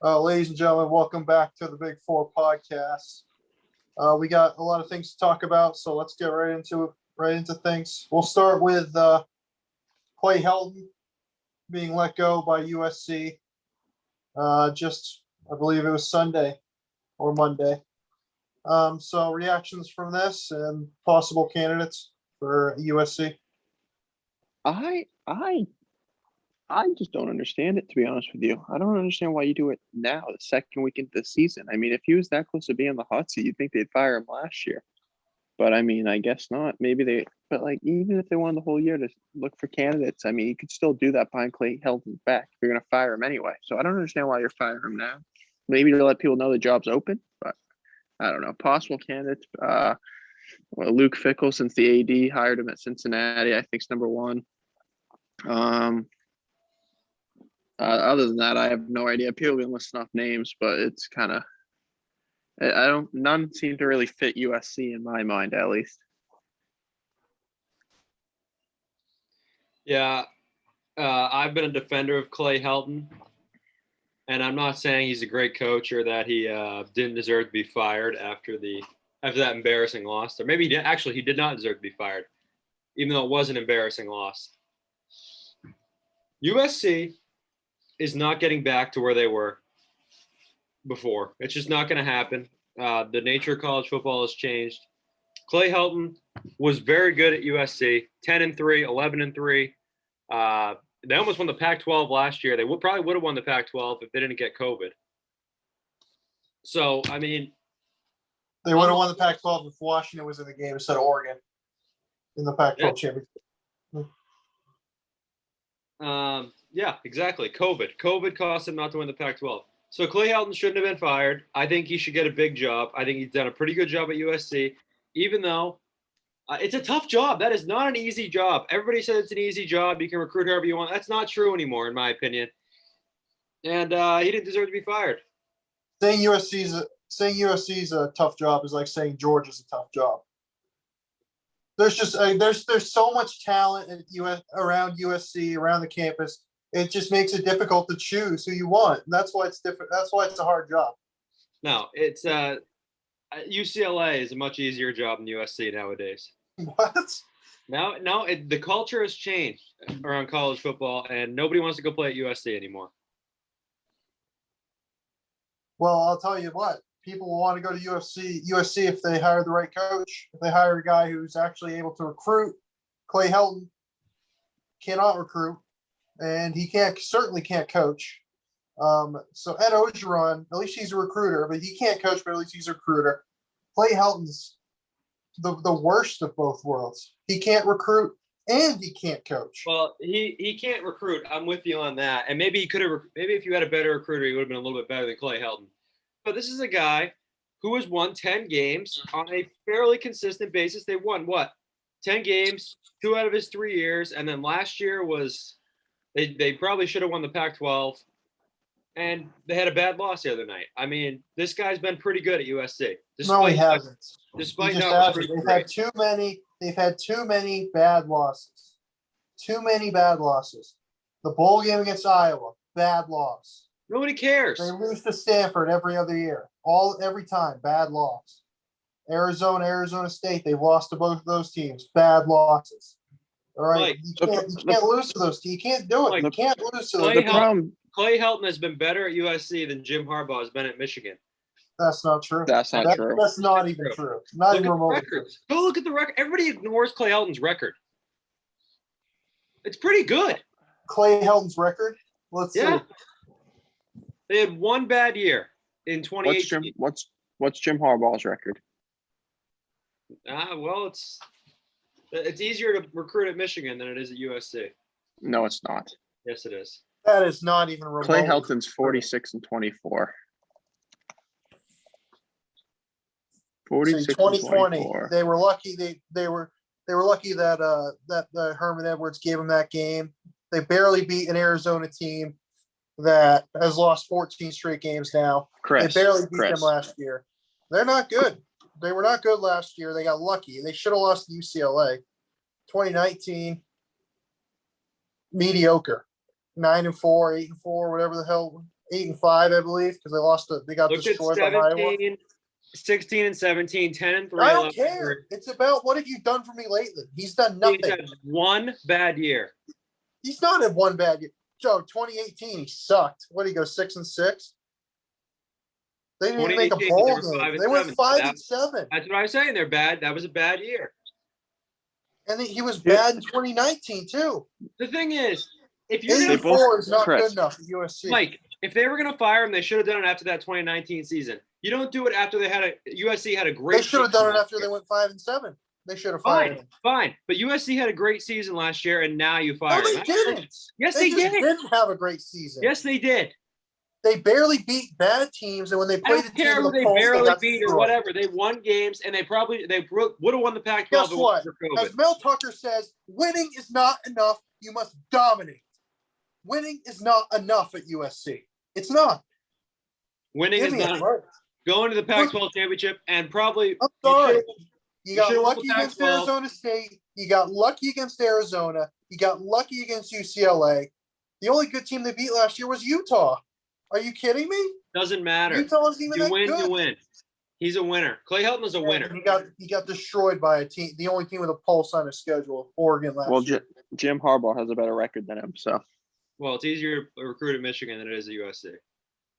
Ladies and gentlemen, welcome back to the Big Four podcast. We got a lot of things to talk about, so let's get right into things. We'll start with Clay Helton being let go by USC. I believe it was Sunday or Monday. So reactions from this and possible candidates for USC. I just don't understand it, to be honest with you. I don't understand why you do it now, the second week into the season. I mean, if he was that close to being on the hot seat, you'd think they'd fire him last year. But I mean, I guess not. But like, even if they wanted the whole year to look for candidates, I mean, you could still do that behind Clay Helton's back if you're going to fire him anyway. So I don't understand why you're firing him now. Maybe to let people know the job's open, but I don't know. Possible candidates. Luke Fickell, since the AD hired him at Cincinnati, I think is number one. Other than that, I have no idea. People can list off names, but it's kind of none seem to really fit USC in my mind, at least. Yeah, I've been a defender of Clay Helton, and I'm not saying he's a great coach or that he didn't deserve to be fired after that embarrassing loss. Or maybe he did not deserve to be fired, even though it was an embarrassing loss. USC is not getting back to where they were before. It's just not going to happen. The nature of college football has changed. Clay Helton was very good at USC, 10-3, 11-3. They almost won the Pac-12 last year. They probably would have won the Pac-12 if they didn't get COVID. So, I mean, they would have won the Pac-12 if Washington was in the game instead of Oregon in the Pac-12 championship. Yeah, exactly. COVID cost him not to win the Pac-12. So Clay Helton shouldn't have been fired. I think he should get a big job. I think he's done a pretty good job at USC, even though it's a tough job. That is not an easy job. Everybody says it's an easy job. You can recruit whoever you want. That's not true anymore, in my opinion. And he didn't deserve to be fired. Saying USC's a tough job is like saying Georgia's a tough job. There's just there's so much talent around USC, around the campus. It just makes it difficult to choose who you want. That's why it's different. That's why it's a hard job. No, it's UCLA is a much easier job than USC nowadays. What? No, the culture has changed around college football, and nobody wants to go play at USC anymore. Well, I'll tell you what. People will want to go to USC if they hire the right coach. If they hire a guy who's actually able to recruit. Clay Helton cannot recruit, and he certainly can't coach. So Ed Orgeron, at least he's a recruiter, but he can't coach, but at least he's a recruiter. Clay Helton's the worst of both worlds. He can't recruit and he can't coach. Well, he can't recruit. I'm with you on that. And maybe he could have. Maybe if you had a better recruiter, he would have been a little bit better than Clay Helton. But this is a guy who has won 10 games on a fairly consistent basis. They won, 10 games, 2 out of his 3 years. And then last year was they probably should have won the Pac-12. And they had a bad loss the other night. I mean, this guy's been pretty good at USC. No, he hasn't. Despite not they've had too many bad losses. Too many bad losses. The bowl game against Iowa, bad loss. Nobody cares. They lose to Stanford every other year. Every time, bad loss. Arizona State, they've lost to both of those teams. Bad losses. All right. You can't lose to those teams. You can't do it. You can't lose to those. Clay Helton has been better at USC than Jim Harbaugh has been at Michigan. That's not true. That's not true. That's not even true. Not even remotely true. Go look at the record. Everybody ignores Clay Helton's record. It's pretty good. Clay Helton's record? Let's see. They had one bad year in 2018. What's Jim Harbaugh's record? Well, it's easier to recruit at Michigan than it is at USC. No, it's not. Yes, it is. That is not even remotely. Clay Helton's 46-24. 2020. They were lucky. They were lucky that Herman Edwards gave them that game. They barely beat an Arizona team that has lost 14 straight games now. They barely beat them last year. They're not good. They were not good last year. They got lucky. They should have lost to UCLA. 2019, mediocre. 9-4, 8-4, whatever the hell. 8-5, I believe, because they got Look at destroyed by Iowa. 17, 16 and 17, 10 and 3. I don't 11 and care. It's about what have you done for me lately? He's done 3. nothing. He's had one bad year. He's not had one bad year. Joe, 2018, he sucked. What did he go 6-6? They didn't even make a 2018, bowl they were game. 5-7. They went 5-7. That's what I was saying. They're bad. That was a bad year. And he was bad in 2019 too. The thing is, if you're 84 is not Chris. good enough at USC. Mike, if they were going to fire him, they should have done it after that 2019 season. You don't do it after USC had a great. They should have season done it last after they year. went 5-7. They should have fired him. Fine. But USC had a great season last year, and now you No, fire they him. didn't. Yes, They they just did. didn't have a great season. Yes, they did. They barely beat bad teams, and when they I played don't the team care in who the they polls, barely got beat or destroyed. whatever. They won games, and they would have won the Pac-12. Guess if it what? wasn't for COVID. As Mel Tucker says, winning is not enough. You must dominate. Winning is not enough at USC. It's not. Winning Give is me a not break. going to the Pac-12 championship, and probably I'm sorry. You You got should've won lucky the against Pac-12. Arizona State. You got lucky against Arizona. You got lucky against UCLA. The only good team they beat last year was Utah. Are you kidding me? doesn't matter. Utah isn't even You that win, good. you win. He's a winner. Clay Helton is a winner. He got destroyed by a team, the only team with a pulse on his schedule, Oregon last Well, year. Jim Harbaugh has a better record than him, so. Well, it's easier to recruit at Michigan than it is at USC.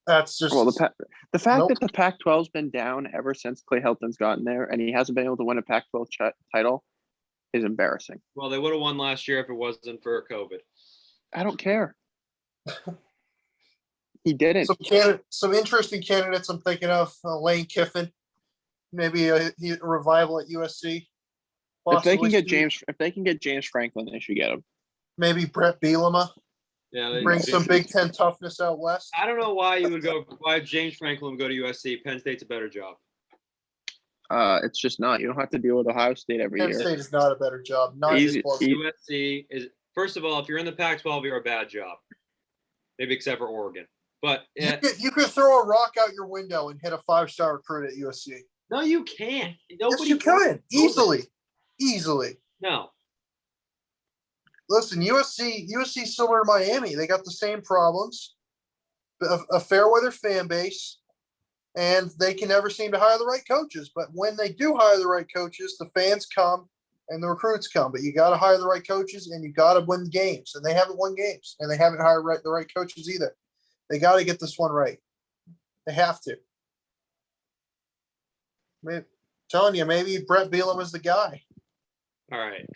That's just Well, the fact Nope. that the Pac-12's been down ever since Clay Helton's gotten there, and he hasn't been able to win a Pac-12 title, is embarrassing. Well, they would have won last year if it wasn't for COVID. I don't care. He didn't. some interesting candidates I'm thinking of. Lane Kiffin, maybe a revival at USC. If they can Possibly get James Franklin, they should get him. maybe Brett Bielema, Yeah, bring some Big Ten toughness out west. I don't know why why James Franklin would go to USC. Penn State's a better job. It's just not. You don't have to deal with Ohio State every Penn year. State is not a better job. Not Easy- as close. easy. USC is, first of all, if you're in the Pac-12, you're a bad job. Maybe except for Oregon. But You could throw a rock out your window and hit a 5-star recruit at USC. no, you can't. Yes, Nobody you can easily. No. Listen, USC similar to Miami. They got the same problems, a fair weather fan base, and they can never seem to hire the right coaches. But when they do hire the right coaches, the fans come and the recruits come. But you got to hire the right coaches, and you got to win games. And they haven't won games, and they haven't hired the right coaches either. They got to get this one right. They have to. Telling you, maybe Brett Bielema is the guy. All right.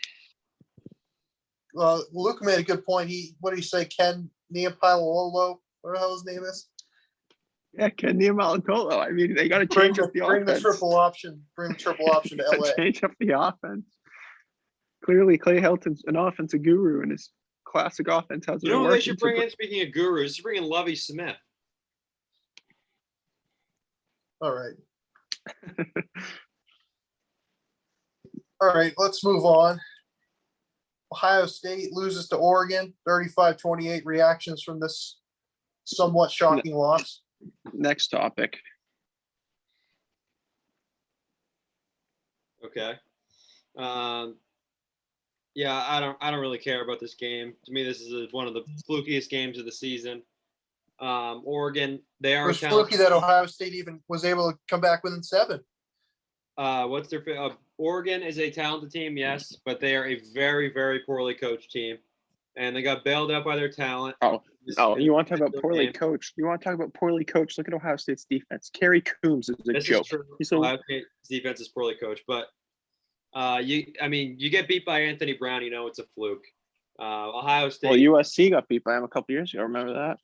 Luke made a good point. What did he say? Ken Niapalolo, whatever the hell his name is. Yeah, Kenny Malacolo. I mean, they got to change up the Bring the offense. triple option. Bring the triple option to LA. Change up the offense. Clearly, Clay Helton's an offensive guru, and his classic offense hasn't You know been what they working. should bring in, speaking of gurus? They should bring in Lovie Smith. All right. All right, let's move on. Ohio State loses to Oregon, 35-28. Reactions from this somewhat shocking loss. Next topic. Okay. Yeah, I don't really care about this game. To me, this is one of the flukiest games of the season. Oregon, they It are was fluky that Ohio State even was able to come back within 7. what's their Oregon is a talented team, yes, but they are a very, very poorly coached team, and they got bailed out by their talent. Oh, you want to talk about poorly coached? You want to talk about poorly coached? Look at Ohio State's defense. Kerry Coombs is a This joke. is true. He's Ohio State's defense is poorly coached, but you get beat by Anthony Brown, you know it's a fluke. Ohio State. Well, USC got beat by him a couple years ago. Remember that?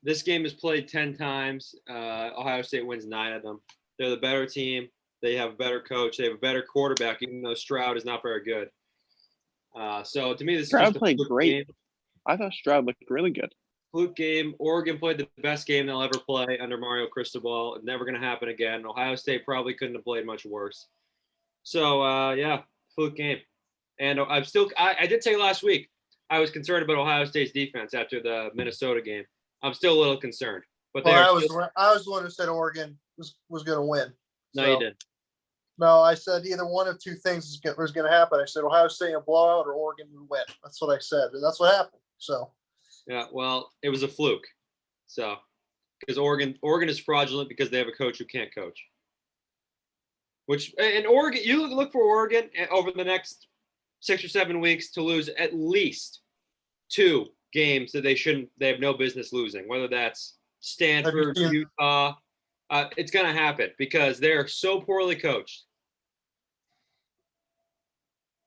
This game is played 10 times. Ohio State wins 9 of them. They're the better team. They have a better coach. They have a better quarterback, even though Stroud is not very good. So to me, this Stroud is just a played fluke great. game. I thought Stroud looked really good. Fluke game. Oregon played the best game they'll ever play under Mario Cristobal. It's never going to happen again. Ohio State probably couldn't have played much worse. So yeah, fluke game. And I did say last week I was concerned about Ohio State's defense after the Minnesota game. I'm still a little concerned, but I was the one who said Oregon was going to win. No, So, you did. No, I said either one of two things was going to happen. I said Ohio State a blowout or Oregon would win. That's what I said, and that's what happened. So Yeah, well, it was a fluke. So because Oregon is fraudulent because they have a coach who can't coach. And Oregon, you look for Oregon over the next 6 or 7 weeks to lose at least 2 games that they have no business losing, whether that's Stanford, Utah. It's going to happen because they're so poorly coached.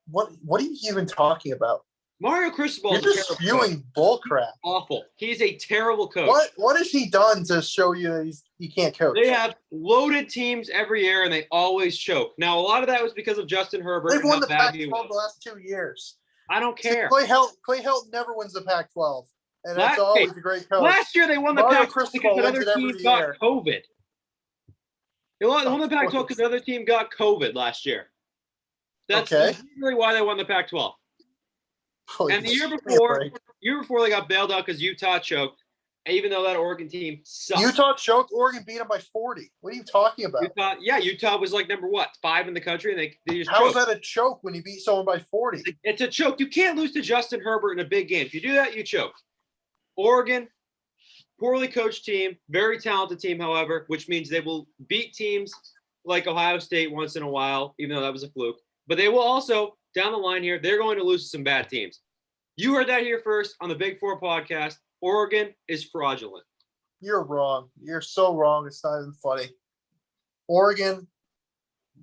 What are you even talking about? Mario Cristobal You're just spewing bullcrap. Awful. He's a terrible coach. What has he done to show you that he can't coach? They have loaded teams every year, and they always choke. Now, a lot of that was because of Justin Herbert. They've won the Pac-12 the last 2 years. I don't care. Clay Helton never wins the Pac-12, and that's always a great coach. Last year, they won the Pac-12 because another team got COVID. They won the Pac-12 because another team got COVID last year. That's really why they won the Pac-12. And the year before they got bailed out because Utah choked, even though that Oregon team sucked. Utah choked. Oregon beat them by 40. What are you talking about? Utah was like number 5 in the country, and they just How is that a choke when you beat someone by 40? It's a choke. You can't lose to Justin Herbert in a big game. If you do that, you choke. Oregon, poorly coached team, very talented team, however, which means they will beat teams like Ohio State once in a while, even though that was a fluke. But they will also, down the line here, they're going to lose to some bad teams. You heard that here first on the Big Four podcast. Oregon is fraudulent. You're wrong. You're so wrong. It's not even funny. Oregon,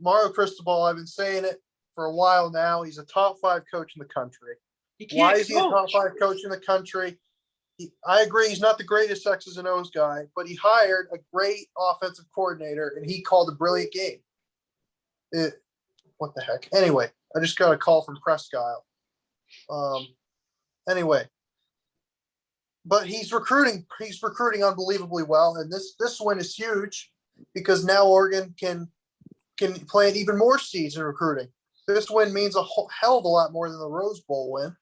Mario Cristobal, I've been saying it for a while now. He's a top 5 coach in the country. Why is he a top 5 coach in the country? I agree he's not the greatest X's and O's guy, but he hired a great offensive coordinator, and he called a brilliant game. What the heck? Anyway, I just got a call from Prescott. Anyway, but he's recruiting unbelievably well, and this win is huge because now Oregon can plant even more seeds in recruiting. This win means a hell of a lot more than the Rose Bowl win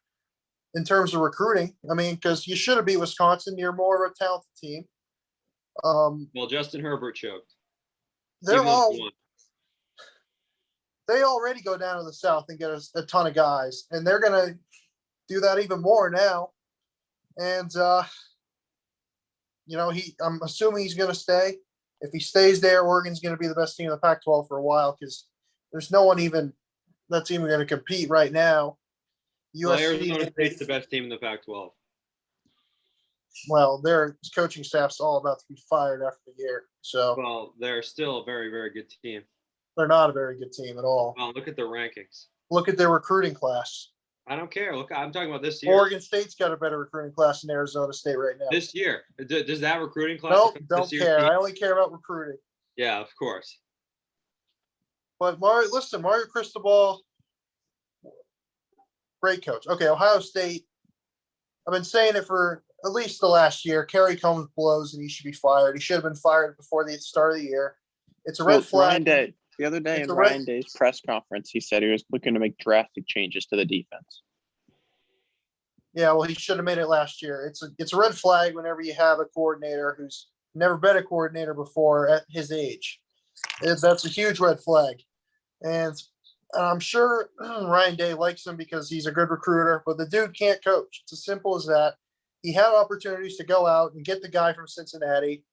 in terms of recruiting. I mean, because you should have beat Wisconsin. You're more of a talented team. Well, Justin Herbert choked. They already go down to the South and get a ton of guys, and they're going to do that even more now. And, I'm assuming he's going to stay. If he stays there, Oregon's going to be the best team in the Pac-12 for a while because there's no one that's even going to compete right now. Arizona State's the best team in the Pac-12. Well, their coaching staff's all about to be fired after the year. Well, they're still a very, very good team. They're not a very good team at all. Well, look at their rankings. Look at their recruiting class. I don't care. Look, I'm talking about this year. Oregon State's got a better recruiting class than Arizona State right now. This year. Does that recruiting class? Nope, don't care. I only care about recruiting. Yeah, of course. But Mario Cristobal, great coach. Okay, Ohio State. I've been saying it for at least the last year. Kerry Combs blows and he should be fired. He should have been fired before the start of the year. It's a red flag. The other day in Ryan Day's press conference, he said he was looking to make drastic changes to the defense. Yeah, well, he should have made it last year. It's a red flag whenever you have a coordinator who's never been a coordinator before at his age. That's a huge red flag. And I'm sure Ryan Day likes him because he's a good recruiter, but the dude can't coach. It's as simple as that. He had opportunities to go out and get the guy from Cincinnati.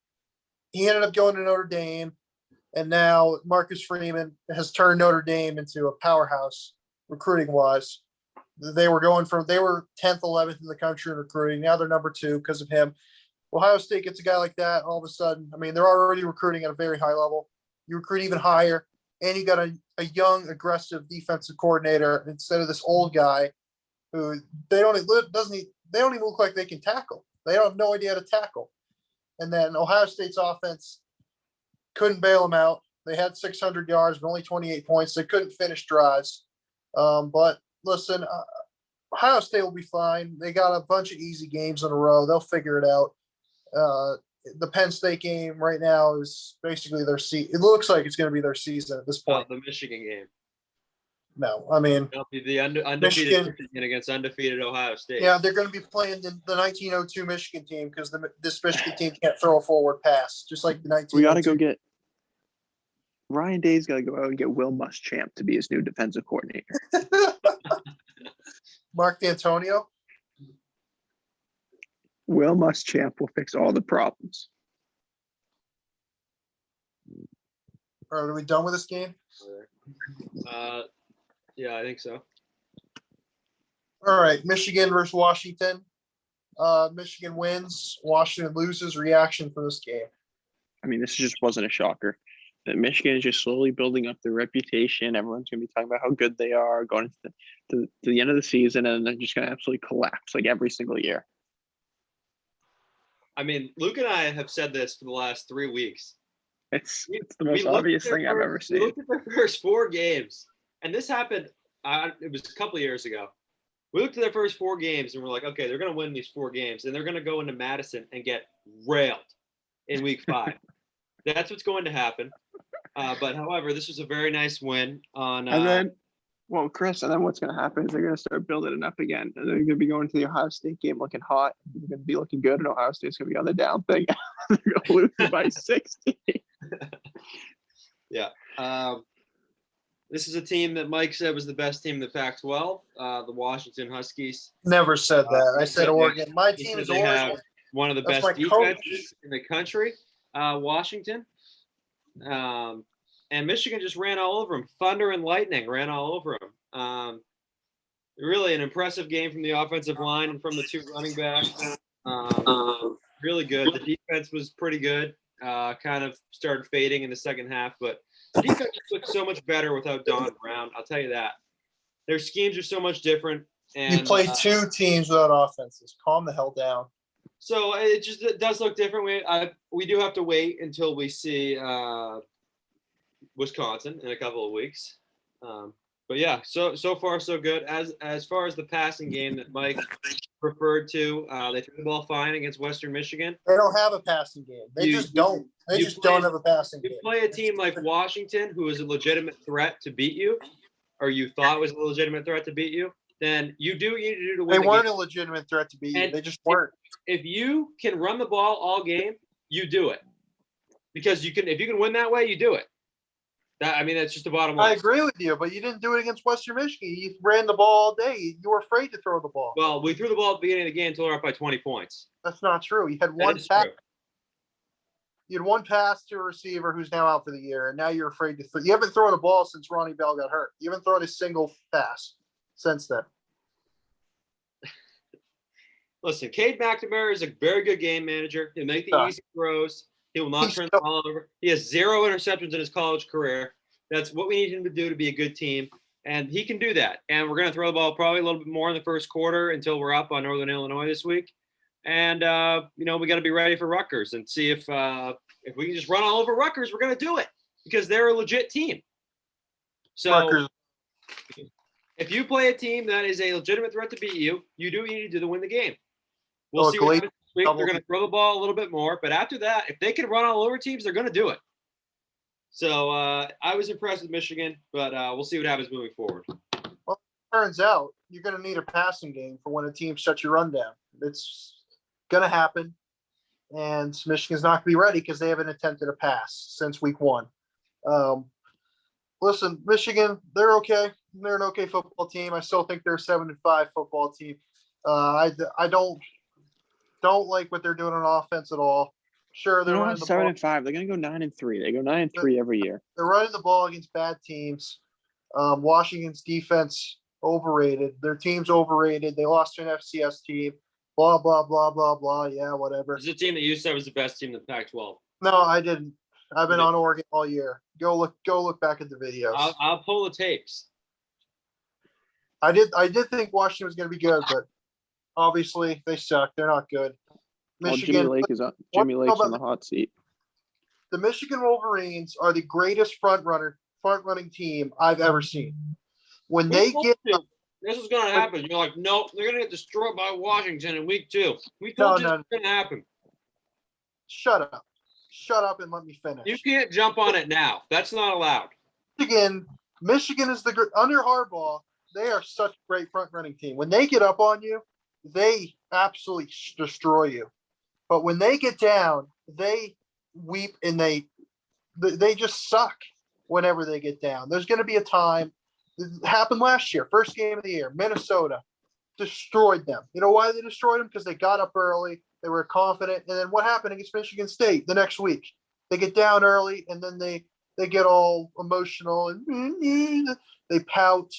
He ended up going to Notre Dame. And now Marcus Freeman has turned Notre Dame into a powerhouse recruiting-wise. They were 10th, 11th in the country in recruiting. Now they're number 2 because of him. Ohio State gets a guy like that all of a sudden. I mean, they're already recruiting at a very high level. You recruit even higher, and you got a young, aggressive defensive coordinator instead of this old guy who they don't even look like they can tackle. They have no idea how to tackle. And then Ohio State's offense couldn't bail them out. They had 600 yards, but only 28 points. They couldn't finish drives. But listen, Ohio State will be fine. They got a bunch of easy games in a row. They'll figure it out. The Penn State game right now is basically their season. It looks like it's going to be their season at this point. The Michigan game. No, I mean the undefeated Michigan against undefeated Ohio State. Yeah, they're going to be playing the 1902 Michigan team because this Michigan team can't throw a forward pass, just like the 1902. We got to go get Ryan Day's got to go out and get Will Muschamp to be his new defensive coordinator. Mark D'Antonio. Will Muschamp will fix all the problems. Are we done with this game? Yeah, I think so. All right, Michigan versus Washington. Michigan wins. Washington loses. Reaction for this game. I mean, this just wasn't a shocker. That Michigan is just slowly building up their reputation. Everyone's going to be talking about how good they are going to the end of the season, and they're just going to absolutely collapse like every single year. I mean, Luke and I have said this for the last 3 weeks. It's the most obvious thing I've ever seen. We looked at their first 4 games, and this happened. It was a couple of years ago. We looked at their first 4 games, and we're like, okay, they're going to win these 4 games, and they're going to go into Madison and get railed in week 5. That's what's going to happen. But however, this was a very nice win on. And then, well, Chris, and then what's going to happen is they're going to start building it up again. And they're going to be going to the Ohio State game looking hot. They're going to be looking good, and Ohio State's going to be on the down thing. They're going to lose by 60. Yeah. This is a team that Mike said was the best team in the Pac-12, the Washington Huskies. Never said that. I said Oregon. My team is They have Oregon. one of the That's best my defenses coach. in the country, Washington. And Michigan just ran all over them. Thunder and lightning ran all over them. Really an impressive game from the offensive line and from the 2 running backs. Really good. The defense was pretty good. Kind of started fading in the second half, but the defense looked so much better without Don Brown. I'll tell you that. Their schemes are so much different. And, You play 2 teams without offenses. Calm the hell down. So it does look different. We do have to wait until we see Wisconsin in a couple of weeks. But yeah, so far so good. As far as the passing game that Mike referred to, they threw the ball fine against Western Michigan. They don't have a passing game. They just don't. They just don't have a passing You game. play a team like Washington, who is a legitimate threat to beat you, or you thought was a legitimate threat to beat you, then you do what you need to do to win. They weren't a legitimate threat to beat you. And They just weren't. If you can run the ball all game, you do it. Because if you can win that way, you do it. That's just the bottom line. I agree with you, but you didn't do it against Western Michigan. You ran the ball all day. You were afraid to throw the ball. Well, we threw the ball at the beginning of the game until we were up by 20 points. That's not true. You had That one is pass. true. You had one pass to a receiver who's now out for the year, and now you're afraid to throw. You haven't thrown a ball since Ronnie Bell got hurt. You haven't thrown a single pass since then. Listen, Cade McNamara is a very good game manager. He'll make the easy throws. He will not turn the ball over. He has 0 interceptions in his college career. That's what we need him to do to be a good team, and he can do that. And we're going to throw the ball probably a little bit more in the first quarter until we're up on Northern Illinois this week. And we got to be ready for Rutgers and see if we can just run all over Rutgers, we're going to do it because they're a legit team. So Rutgers. if you play a team that is a legitimate threat to beat you, you do what you need to do to win the game. We'll see what happens this week. They're going to throw the ball a little bit more, but after that, if they can run all over teams, they're going to do it. So I was impressed with Michigan, but we'll see what happens moving forward. Well, turns out you're going to need a passing game for when a team shuts your run down. It's going to happen, and Michigan's not going to be ready because they haven't attempted a pass since week 1. Listen, Michigan, they're okay. They're an okay football team. I still think they're a 7-5 football team. I don't like what they're doing on offense at all. Sure, they're running the 7 ball. and 5. They're going to go 9 and 3. They go 9 and 3 every year. They're running the ball against bad teams. Washington's defense overrated. Their team's overrated. They lost to an FCS team. Blah blah blah blah blah. Yeah, whatever. This is a team that you said was the best team in the Pac-12. No, I didn't. I've been on Oregon all year. Go look back at the videos. I'll pull the tapes. I did think Washington was going to be good, but obviously they suck. They're not good. Michigan. Jimmy Lake's on the hot seat. The Michigan Wolverines are the greatest front-running team I've ever seen. When they get this is going to happen. You're like, nope, they're going to get destroyed by Washington in week 2. We told you it's going to happen. Shut up and let me finish. You can't jump on it now. That's not allowed. Michigan is under Harbaugh. They are such a great front-running team. When they get up on you, they absolutely destroy you. But when they get down, they weep and they just suck whenever they get down. There's going to be a time. It happened last year, first game of the year. Minnesota destroyed them. You know why they destroyed them? Because they got up early. They were confident. And then what happened against Michigan State the next week? They get down early, and then they they get all emotional and they pout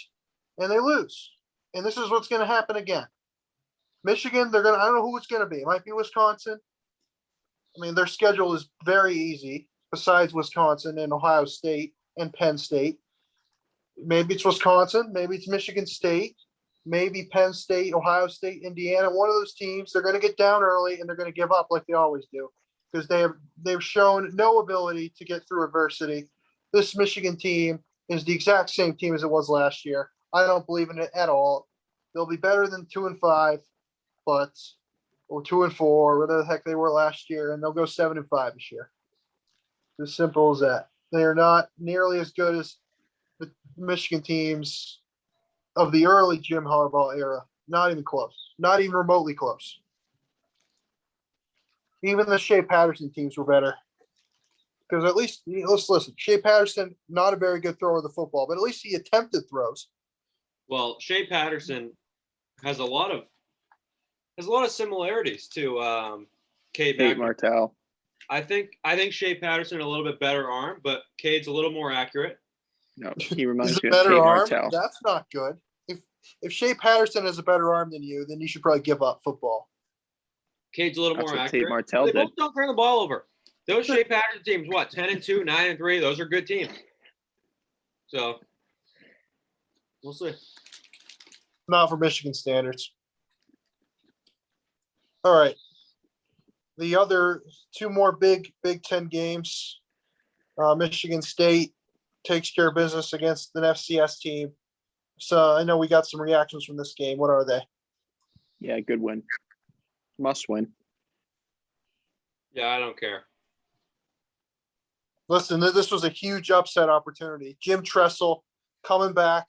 and they lose. And this is what's going to happen again. Michigan, I don't know who it's going to be. It might be Wisconsin. I mean, their schedule is very easy besides Wisconsin and Ohio State and Penn State. Maybe it's Wisconsin. Maybe it's Michigan State. Maybe Penn State, Ohio State, Indiana. One of those teams, they're going to get down early and they're going to give up like they always do because they've shown no ability to get through adversity. This Michigan team is the exact same team as it was last year. I don't believe in it at all. They'll be better than 2-5, or 2-4, whatever the heck they were last year, and they'll go 7-5 this year. As simple as that. They are not nearly as good as the Michigan teams of the early Jim Harbaugh era. Not even close. Not even remotely close. Even the Shea Patterson teams were better. Because at least, let's listen, Shea Patterson, not a very good thrower of the football, but at least he attempted throws. Well, Shea Patterson has a lot of similarities to Cade Martell. I think Shea Patterson a little bit better arm, but Cade's a little more accurate. No, he reminds me of Cade arm. Martell. That's not good. If Shea Patterson has a better arm than you, then you should probably give up football. Cade's a little more accurate. Cade Martell they did. both don't turn the ball over. Those Shea Patterson teams, 10-2, 9-3. Those are good teams. So we'll see. Not for Michigan standards. All right. The other two more Big Ten games. Michigan State takes care of business against an FCS team. So I know we got some reactions from this game. What are they? Yeah, good win. Must win. Yeah, I don't care. Listen, this was a huge upset opportunity. Jim Tressel coming back.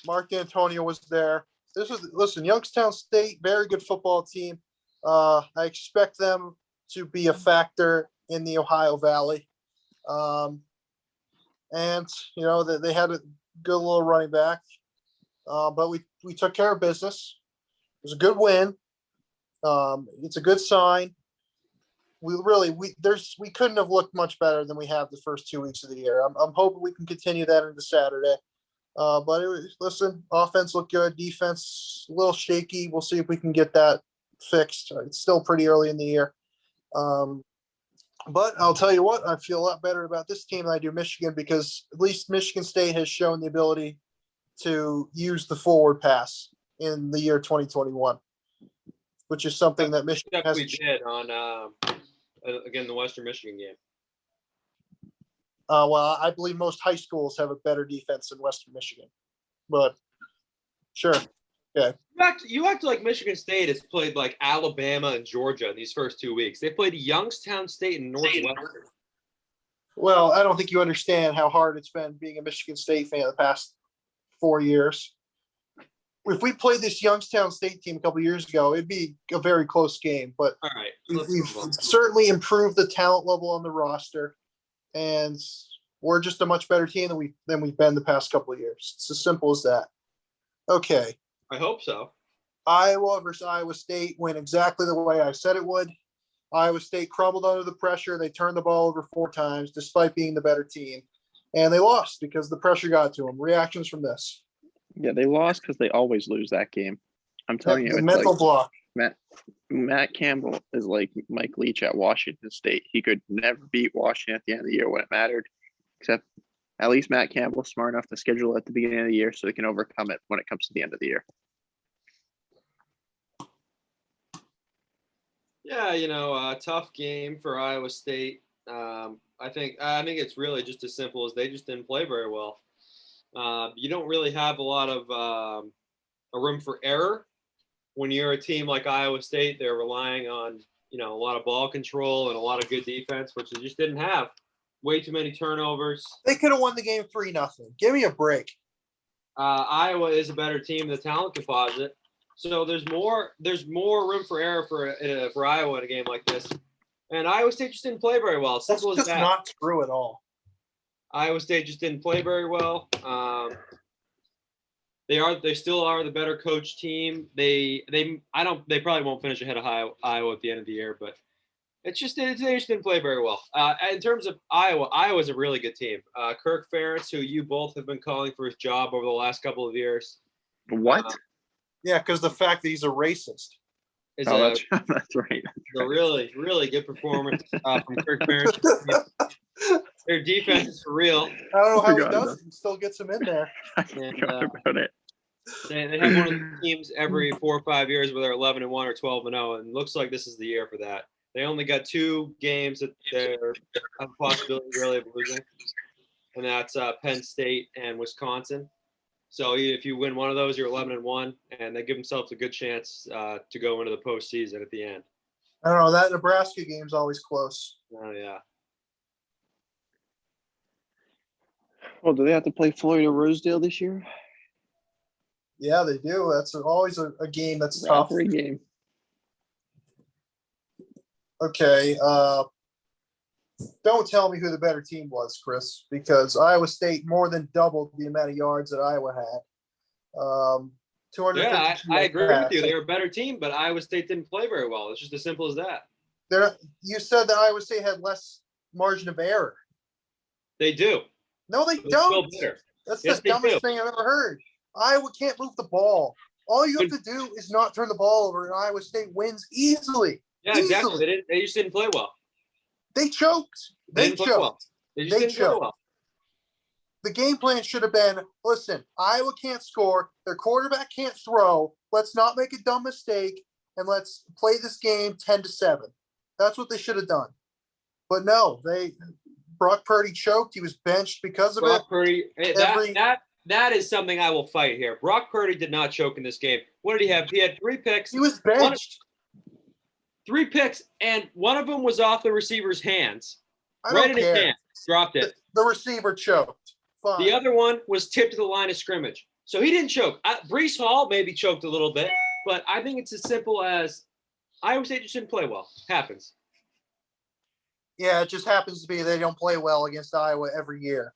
Mark D'Antonio was there. Youngstown State, very good football team. I expect them to be a factor in the Ohio Valley. And, they had a good little running back. But we took care of business. It was a good win. It's a good sign. We couldn't have looked much better than we have the first 2 weeks of the year. I'm hoping we can continue that into Saturday. But offense looked good. Defense a little shaky. We'll see if we can get that fixed. It's still pretty early in the year. But I'll tell you what, I feel a lot better about this team than I do Michigan because at least Michigan State has shown the ability to use the forward pass in the year 2021, which is something that Michigan has. We did on again the Western Michigan game. Well, I believe most high schools have a better defense than Western Michigan, but sure. Okay. You act like Michigan State has played like Alabama and Georgia in these first 2 weeks. They played Youngstown State and Northwestern. Well, I don't think you understand how hard it's been being a Michigan State fan the past 4 years. If we played this Youngstown State team a couple years ago, it'd be a very close game. But all right, we've certainly improved the talent level on the roster, and we're just a much better team than we've been the past couple of years. It's as simple as that. Okay. I hope so. Iowa versus Iowa State went exactly the way I said it would. Iowa State crumbled under the pressure. They turned the ball over 4 times despite being the better team. And they lost because the pressure got to them. Reactions from this. Yeah, they lost because they always lose that game. I'm telling you. The mental block. Matt Campbell is like Mike Leach at Washington State. He could never beat Washington at the end of the year when it mattered, except at least Matt Campbell's smart enough to schedule at the beginning of the year so they can overcome it when it comes to the end of the year. Yeah, tough game for Iowa State. I think it's really just as simple as they just didn't play very well. You don't really have a lot of a room for error when you're a team like Iowa State. They're relying on a lot of ball control and a lot of good defense, which they just didn't have. Way too many turnovers. They could have won the game 3-0. Give me a break. Iowa is a better team than the talent composite. So there's more room for error for Iowa in a game like this. And Iowa State just didn't play very well. That's just not true at all. Iowa State just didn't play very well. They still are the better coach team. They probably won't finish ahead of Iowa at the end of the year, but It's just they just didn't play very well. In terms of Iowa's a really good team. Kirk Ferentz, who you both have been calling for his job over the last couple of years. What? Yeah, because the fact that he's a racist. Is Oh, that's right. a really, really good performance from Kirk Ferentz. Their defense is for real. I don't know how he Forgot does about it. He still gets him in there. I And, forgot about it. They have one of the teams every 4 or 5 years where they're 11-1 or 12-0, and it looks like this is the year for that. They only got 2 games that they have a possibility really of losing, and that's Penn State and Wisconsin. So if you win one of those, you're 11-1, and they give themselves a good chance to go into the postseason at the end. I don't know. That Nebraska game's always close. Oh yeah. Well, do they have to play Florida Rosedale this year? Yeah, they do. That's always a game that's tough. Rivalry game. Okay. Don't tell me who the better team was, Chris, because Iowa State more than doubled the amount of yards that Iowa had. 252 Yeah, I agree pass. with you. They're a better team, but Iowa State didn't play very well. It's just as simple as that. You said that Iowa State had less margin of error. They do. No, they But it's still don't. better. That's Yes, the they dumbest do. thing I've ever heard. Iowa can't move the ball. All you have to do is not turn the ball over, and Iowa State wins easily. Yeah, exactly. Easily. They just didn't play well. They choked. They They didn't play choked. well. They just didn't play choked. well. The game plan should have been, listen, Iowa can't score. Their quarterback can't throw. Let's not make a dumb mistake, and let's play this game 10-7. That's what they should have done. But no, Brock Purdy choked. He was benched because of Brock it. Purdy, that is something I will fight here. Brock Purdy did not choke in this game. What did he have? He had 3 picks. He was benched. 3 picks, and one of them was off the receiver's hands. I Right don't in his care. hand. Dropped it. The receiver choked. Fine. The other one was tipped to the line of scrimmage. So he didn't choke. Brees Hall maybe choked a little bit, but I think it's as simple as Iowa State just didn't play well. Happens. Yeah, it just happens to be they don't play well against Iowa every year.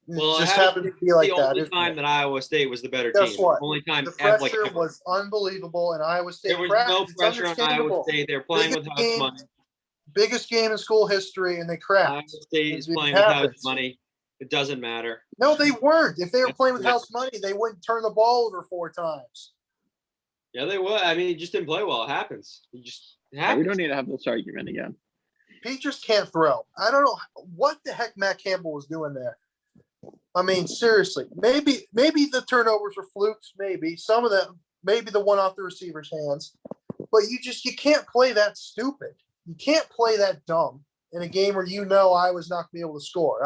It Well, just it happens to be like the that. only isn't time it? that Iowa State was the better Guess team. what? Only time The ever, pressure ever. was unbelievable, and Iowa State There was cracked. no It's pressure on Iowa understandable. State. They're playing with Biggest house game- money. Biggest game in school history, and they cracked. Iowa State is It playing with house happens. money. It doesn't matter. No, they weren't. If they were Yeah. playing with house money, they wouldn't turn the ball over 4 times. Yeah, they would. I mean, he just didn't play well. It happens. It We happens. don't need to have this argument again. Pete just can't throw. I don't know what the heck Matt Campbell was doing there. I mean, seriously, maybe the turnovers were flukes. Maybe some of them, maybe the one off the receiver's hands. But you can't play that stupid. You can't play that dumb in a game where I was not going to be able to score.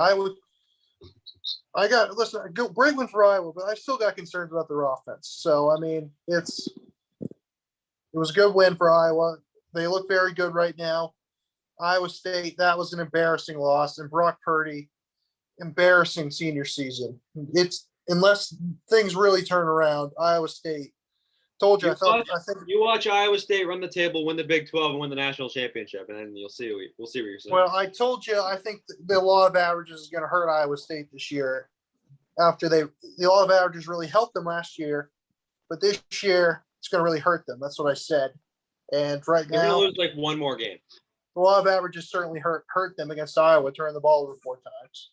Great win for Iowa, but I still got concerns about their offense. So I mean, it was a good win for Iowa. They look very good right now. Iowa State, that was an embarrassing loss, and Brock Purdy, embarrassing senior season. It's unless things really turn around. Iowa State. Told you. I think You watch Iowa State run the table, win the Big 12, and win the national championship, and then we'll see what you're saying. Well, I told you, I think the law of averages is going to hurt Iowa State this year. After the law of averages really helped them last year, but this year it's going to really hurt them. That's what I said. And right They're going now, to lose like one more game. the law of averages certainly hurt them against Iowa, turning the ball over 4 times.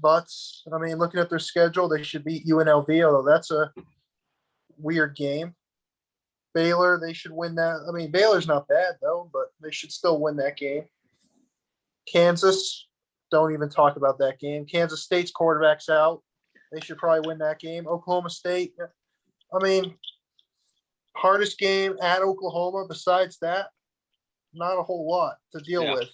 But I mean, looking at their schedule, they should beat UNLV, although that's a weird game. Baylor, they should win that. I mean, Baylor's not bad though, but they should still win that game. Kansas, don't even talk about that game. Kansas State's quarterback's out. They should probably win that game. Oklahoma State, I mean, hardest game at Oklahoma. Besides that, not a whole lot to deal with.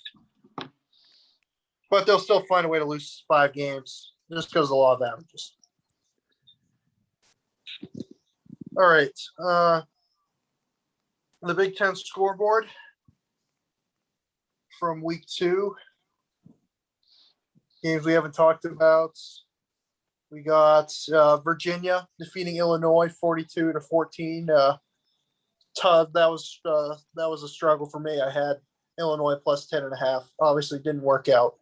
But they'll still find a way to lose 5 games just because of the law of averages. All right. The Big Ten scoreboard from week 2. Games we haven't talked about. We got Virginia defeating Illinois 42-14. That was a struggle for me. I had Illinois plus 10.5. Obviously didn't work out.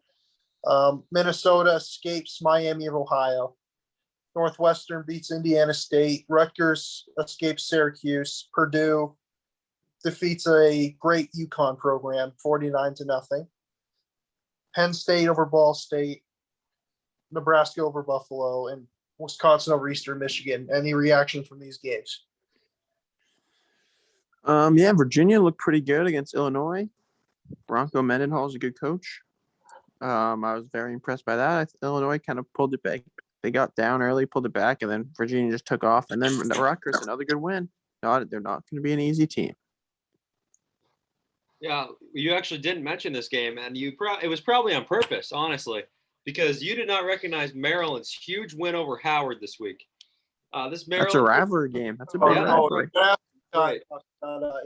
Minnesota escapes Miami of Ohio. Northwestern beats Indiana State. Rutgers escapes Syracuse. Purdue defeats a great UConn program, 49-0. Penn State over Ball State, Nebraska over Buffalo, and Wisconsin over Eastern Michigan. Any reaction from these games? Yeah, Virginia looked pretty good against Illinois. Bronco Mendenhall is a good coach. I was very impressed by that. Illinois kind of pulled it back. They got down early, pulled it back, and then Virginia just took off. And then Rutgers, another good win. They're not going to be an easy team. Yeah, you actually didn't mention this game, and it was probably on purpose, honestly, because you did not recognize Maryland's huge win over Howard this week. This Maryland, That's a rivalry game. That's a big rivalry. Right.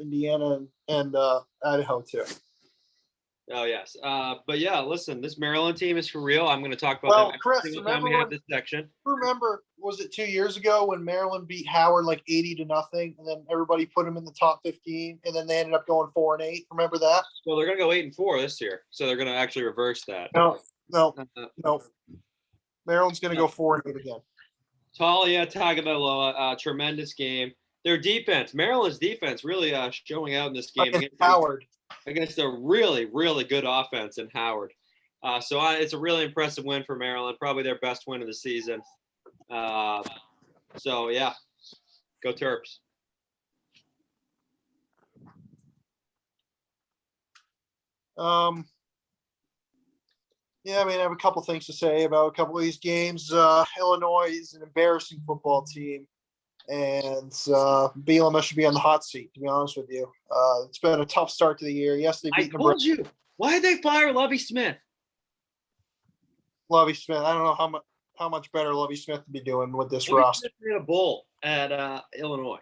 Indiana and Idaho too. Oh yes, but yeah, listen, this Maryland team is for real. I'm going to talk about them Chris, every single time we have this section. Remember, was it 2 years ago when Maryland beat Howard like 80-0, and then everybody put them in the top 15, and then they ended up going 4-8? Remember that? Well, they're going to go 8-4 this year, so they're going to actually reverse that. No. Maryland's going to go 4-8 again. Talia Tagovailoa, tremendous game. Their defense, Maryland's defense, really showing out in this game against Howard. Against a really, really good offense in Howard. So it's a really impressive win for Maryland, probably their best win of the season. So, yeah, go Terps. Yeah, I mean, I have a couple things to say about a couple of these games. Illinois is an embarrassing football team, and Bielema should be on the hot seat, to be honest with you. It's been a tough start to the year. Yes, they beat I told you. Why did they fire Lovie Smith? Lovie Smith. I don't know how much better Lovie Smith would be doing with this Lovie roster. Smith made a bowl at Illinois.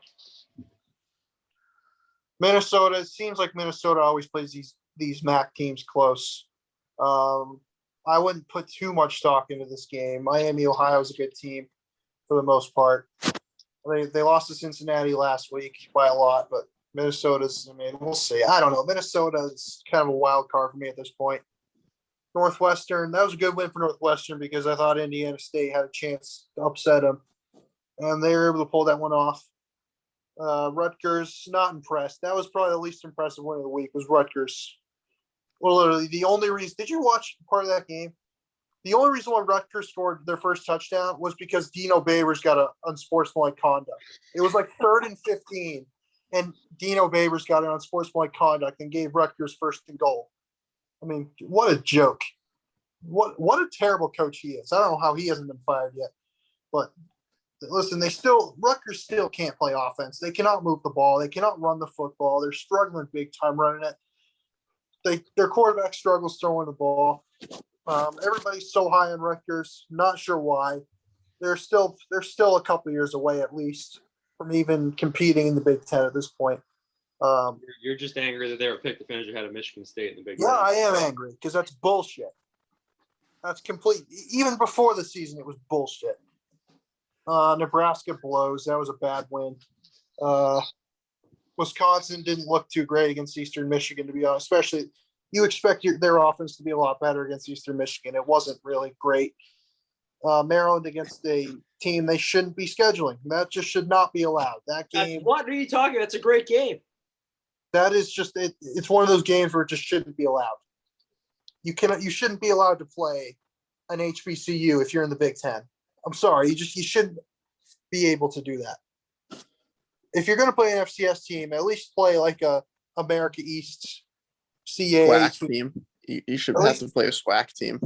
Minnesota. It seems like Minnesota always plays these MAC teams close. I wouldn't put too much stock into this game. Miami, Ohio is a good team for the most part. They lost to Cincinnati last week by a lot, but Minnesota's, I mean, we'll see. I don't know. Minnesota is kind of a wild card for me at this point. Northwestern, that was a good win for Northwestern because I thought Indiana State had a chance to upset them, and they were able to pull that one off. Rutgers, not impressed. That was probably the least impressive win of the week was Rutgers. Well, literally, the only reason – did you watch part of that game? The only reason why Rutgers scored their first touchdown was because Dino Babers got an unsportsmanlike conduct. It was like 3rd and 15, and Dino Babers got an unsportsmanlike conduct and gave Rutgers first and goal. I mean, what a joke. What a terrible coach he is. I don't know how he hasn't been fired yet. But listen, Rutgers still can't play offense. They cannot move the ball. They cannot run the football. They're struggling big time running it. Their quarterback struggles throwing the ball. Everybody's so high on Rutgers. Not sure why. They're still a couple years away at least from even competing in the Big Ten at this point. You're just angry that they were picked to finish ahead of Michigan State in the Big Ten. Yeah, I am angry because that's bullshit. That's complete. Even before the season, it was bullshit. Nebraska blows. That was a bad win. Wisconsin didn't look too great against Eastern Michigan, to be honest. Especially, you expect their offense to be a lot better against Eastern Michigan. It wasn't really great. Maryland against a team they shouldn't be scheduling. That just should not be allowed. That game. What are you talking about? It's a great game. That is just it. It's one of those games where it just shouldn't be allowed. You shouldn't be allowed to play an HBCU if you're in the Big Ten. I'm sorry. You shouldn't be able to do that. If you're going to play an FCS team, at least play like a America East CA SWAC team. You should have to play a SWAC team.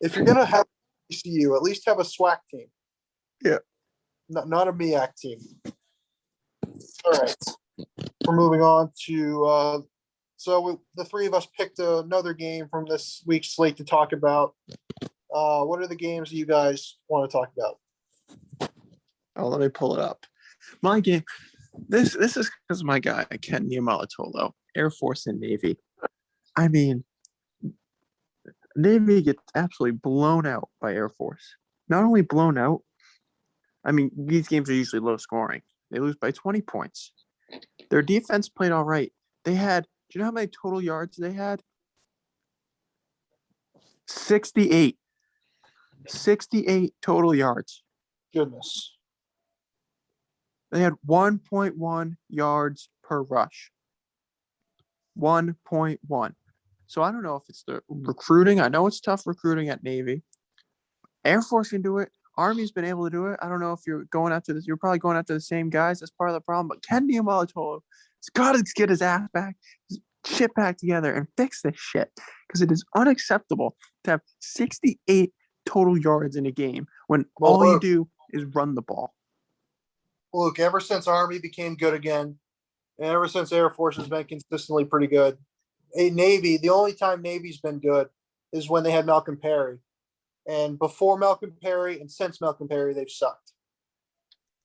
If you're going to have HBCU, at least have a SWAC team. Yeah. Not a MEAC team. All right. We're moving on to the three of us picked another game from this week's slate to talk about. What are the games you guys want to talk about? Oh, let me pull it up. My game. This is because of my guy, Ken Niumalatolo, Air Force and Navy. I mean, Navy gets absolutely blown out by Air Force. Not only blown out, I mean, these games are usually low scoring. They lose by 20 points. Their defense played all right. Do you know how many total yards they had? 68. 68 total yards. Goodness. They had 1.1 yards per rush. 1.1. So I don't know if it's the recruiting. I know it's tough recruiting at Navy. Air Force can do it. Army's been able to do it. I don't know if you're going after this. You're probably going after the same guys. That's part of the problem. But Ken Niumalatolo has got to get his ass back, his shit back together, and fix this shit. Because it is unacceptable to have 68 total yards in a game when all you do is run the ball. Look, ever since Army became good again, and ever since Air Force has been consistently pretty good, Navy, the only time Navy's been good is when they had Malcolm Perry. And before Malcolm Perry and since Malcolm Perry, they've sucked.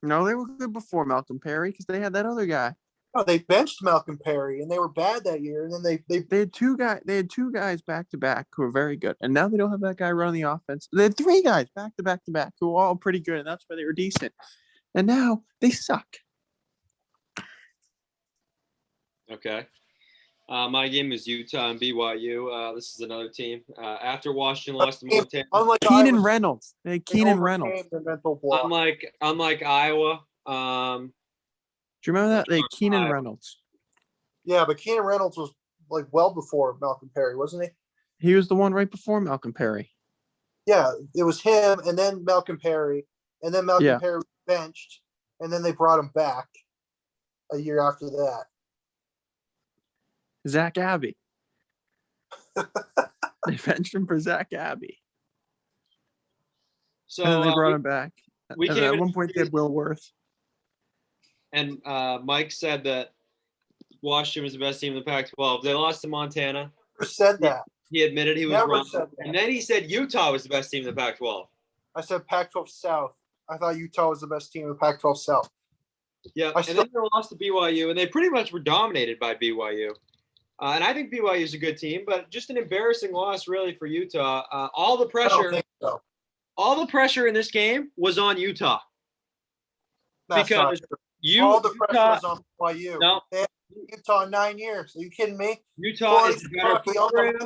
No, they were good before Malcolm Perry because they had that other guy. Oh, they benched Malcolm Perry and they were bad that year. And then they had two guys back to back who were very good. And now they don't have that guy running the offense. They had three guys back to back to back who were all pretty good, and that's why they were decent. And now they suck. Okay. My game is Utah and BYU. This is another team. After Washington lost to Montana. Unlike Keenan Reynolds. They had Keenan Reynolds. Unlike Iowa. Do you remember that? They had Keenan Reynolds. Yeah, but Keenan Reynolds was like well before Malcolm Perry, wasn't he? He was the one right before Malcolm Perry. Yeah, it was him and then Malcolm Perry. And then Malcolm Perry was benched. And then they brought him back a year after that. Zach Abbey. They benched him for Zach Abbey. So and then they brought him back. At one point they had Will Worth. And Mike said that Washington was the best team in the Pac-12. They lost to Montana. Never said that. He admitted he was wrong. And then he said Utah was the best team in the Pac-12. I said Pac-12 South. I thought Utah was the best team in the Pac-12 South. Yeah, and then they lost to BYU, and they pretty much were dominated by BYU. And I think BYU is a good team, but just an embarrassing loss, really, for Utah. All the pressure in this game was on Utah. That's because all the pressure was on BYU. No, they had Utah in 9 years. Are you kidding me? Utah is a better program.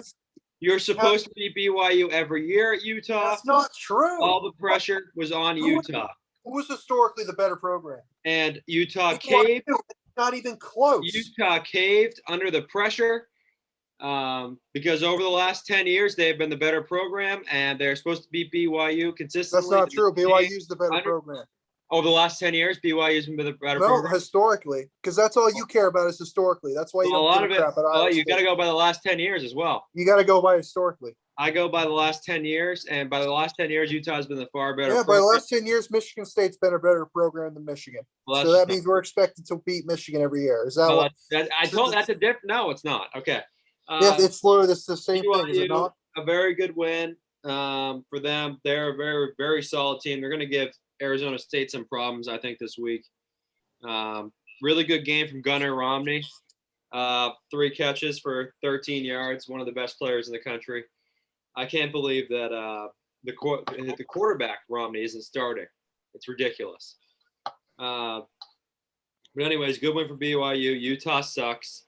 You're supposed to beat BYU every year at Utah. That's not true. All the pressure was on Utah. Who was historically the better program? And Utah caved. Not even close. Utah caved under the pressure because over the last 10 years, they've been the better program, and they're supposed to beat BYU consistently. That's not true. BYU's the better program. Over the last 10 years, BYU's been the better program. No, historically, because that's all you care about is historically. That's why you don't give a crap about Iowa State. You got to go by the last 10 years as well. You got to go by historically. I go by the last 10 years, and by the last 10 years, Utah's been the far better program. By the last 10 years, Michigan State's been a better program than Michigan. Well, so that means we're expected to beat Michigan every year. Is that what? I told that's a diff. No, it's not. Okay. Yeah, it's literally the same thing, is it not? A very good win for them. They're a very, very solid team. They're going to give Arizona State some problems, I think, this week. Really good game from Gunnar Romney. 3 catches for 13 yards. One of the best players in the country. I can't believe that the quarterback Romney isn't starting. It's ridiculous. But anyways, good win for BYU. Utah sucks.